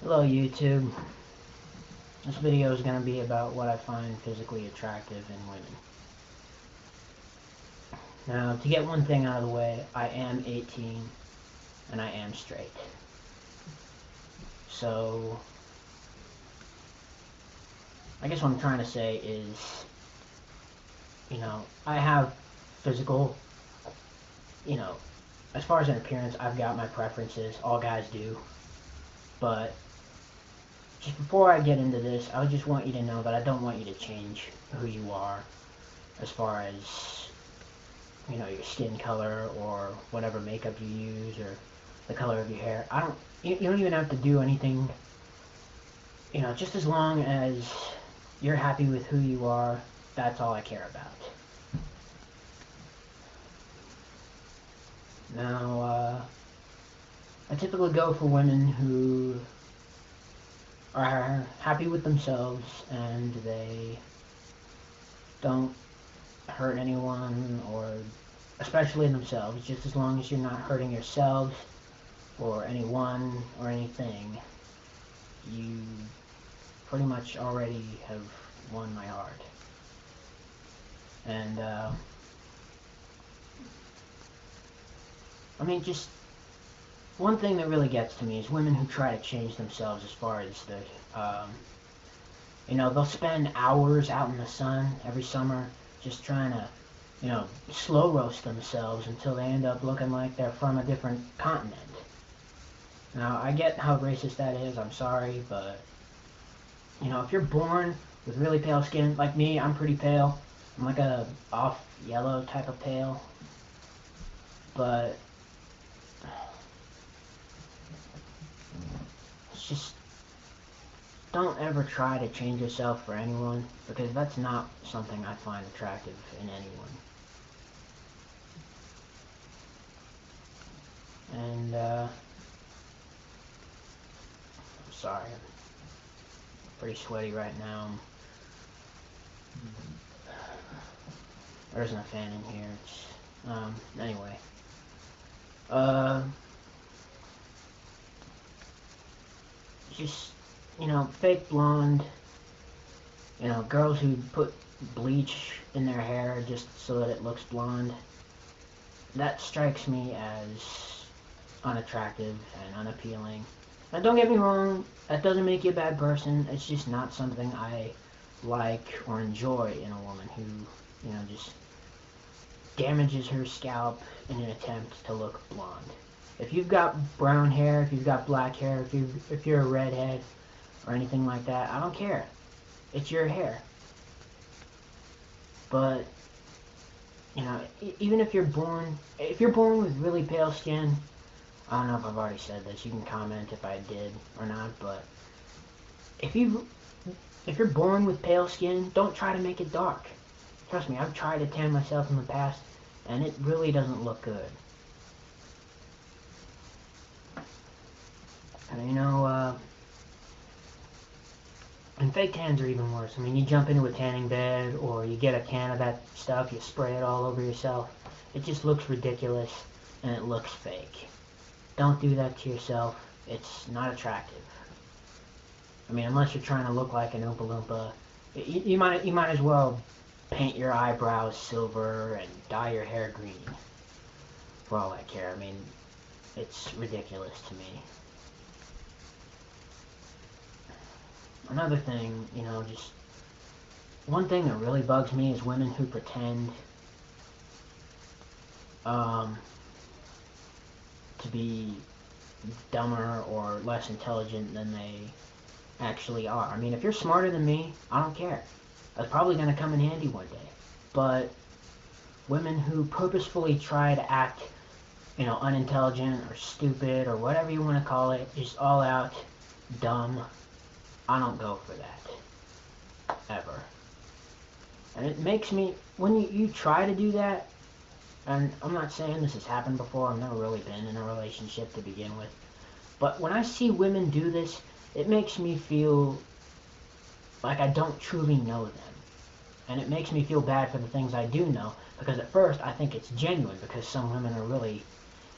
Hello YouTube. This video is going to be about what I find physically attractive in women. Now, to get one thing out of the way, I am 18 and I am straight. So, I guess what I'm trying to say is, I have physical, you know, as far as an appearance, I've got my preferences. All guys do. But, just before I get into this, I just want you to know that I don't want you to change who you are as far as your skin color or whatever makeup you use or the color of your hair. You don't even have to do anything, just as long as you're happy with who you are, that's all I care about. Now, I typically go for women who are happy with themselves and they don't hurt anyone, or especially themselves, just as long as you're not hurting yourselves or anyone or anything, you pretty much already have won my heart. And just one thing that really gets to me is women who try to change themselves as far as they'll spend hours out in the sun every summer just trying to, slow roast themselves until they end up looking like they're from a different continent. Now, I get how racist that is, I'm sorry, but, if you're born with really pale skin, like me, I'm pretty pale. I'm like a off yellow type of pale. But it's just, don't ever try to change yourself for anyone, because that's not something I find attractive in anyone. And, I'm sorry, I'm pretty sweaty right now. There isn't a fan in here. Anyway. Just, fake blonde, girls who put bleach in their hair just so that it looks blonde. That strikes me as unattractive and unappealing. Now, don't get me wrong, that doesn't make you a bad person. It's just not something I like or enjoy in a woman who, just damages her scalp in an attempt to look blonde. If you've got brown hair, if you've got black hair, if you're a redhead or anything like that, I don't care. It's your hair. But, even if you're born with really pale skin, I don't know if I've already said this, you can comment if I did or not, but if you're born with pale skin, don't try to make it dark. Trust me, I've tried to tan myself in the past, and it really doesn't look good. And and fake tans are even worse. You jump into a tanning bed, or you get a can of that stuff, you spray it all over yourself. It just looks ridiculous, and it looks fake. Don't do that to yourself. It's not attractive. Unless you're trying to look like an Oompa Loompa, you might as well paint your eyebrows silver and dye your hair green. For all I care. It's ridiculous to me. Another thing, just one thing that really bugs me is women who pretend to be dumber or less intelligent than they actually are. If you're smarter than me, I don't care. That's probably going to come in handy one day. But women who purposefully try to act, unintelligent or stupid or whatever you want to call it, just all out dumb, I don't go for that. Ever. And it makes me, when you try to do that, and I'm not saying this has happened before, I've never really been in a relationship to begin with, but when I see women do this, it makes me feel like I don't truly know them. And it makes me feel bad for the things I do know, because at first I think it's genuine, because some women are really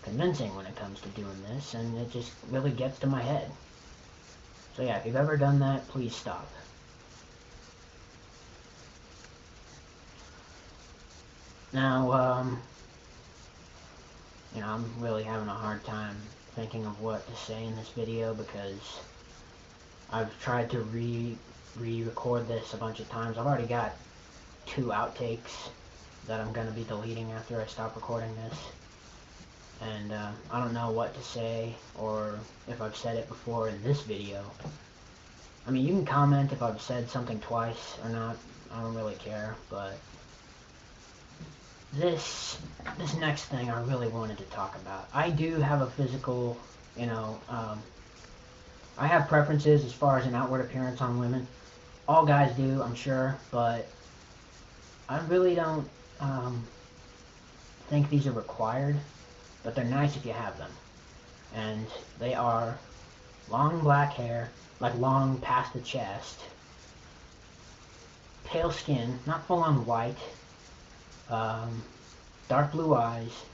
convincing when it comes to doing this, and it just really gets to my head. So yeah, if you've ever done that, please stop. Now, I'm really having a hard time thinking of what to say in this video because I've tried to re-record this a bunch of times. I've already got 2 outtakes that I'm going to be deleting after I stop recording this. And I don't know what to say or if I've said it before in this video. I mean, you can comment if I've said something twice or not. I don't really care, but this next thing I really wanted to talk about. I do have a physical, I have preferences as far as an outward appearance on women. All guys do, I'm sure, but I really don't think these are required, but they're nice if you have them. And they are long black hair, like long past the chest, pale skin, not full on white, dark blue eyes,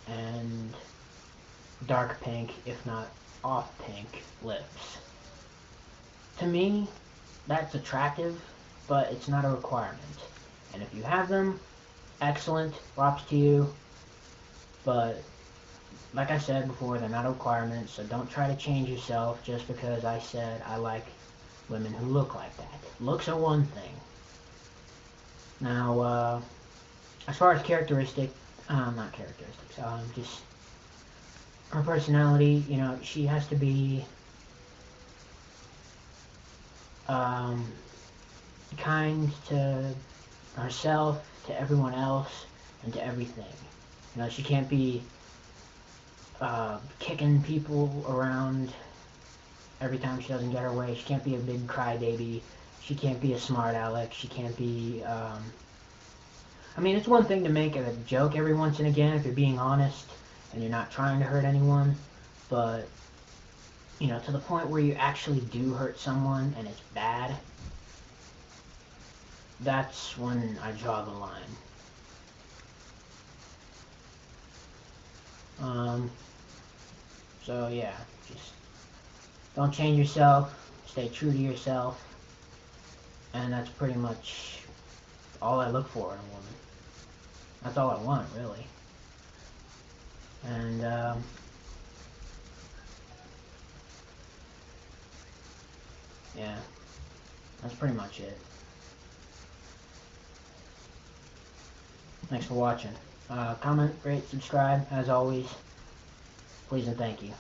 and dark pink, if not off pink, lips. To me, that's attractive, but it's not a requirement. And if you have them, excellent, props to you, but like I said before, they're not a requirement, so don't try to change yourself just because I said I like women who look like that. Looks are one thing. Now, as far as not characteristics, just her personality, she has to be kind to herself, to everyone else, and to everything. She can't be kicking people around every time she doesn't get her way. She can't be a big crybaby. She can't be a smart aleck. She can't be, I mean, it's one thing to make a joke every once and again if you're being honest and you're not trying to hurt anyone, but, to the point where you actually do hurt someone and it's bad, that's when I draw the line. So yeah, just don't change yourself, stay true to yourself, and that's pretty much all I look for in a woman. That's all I want, really. And yeah, that's pretty much it. Thanks for watching. Comment, rate, subscribe, as always. Please and thank you.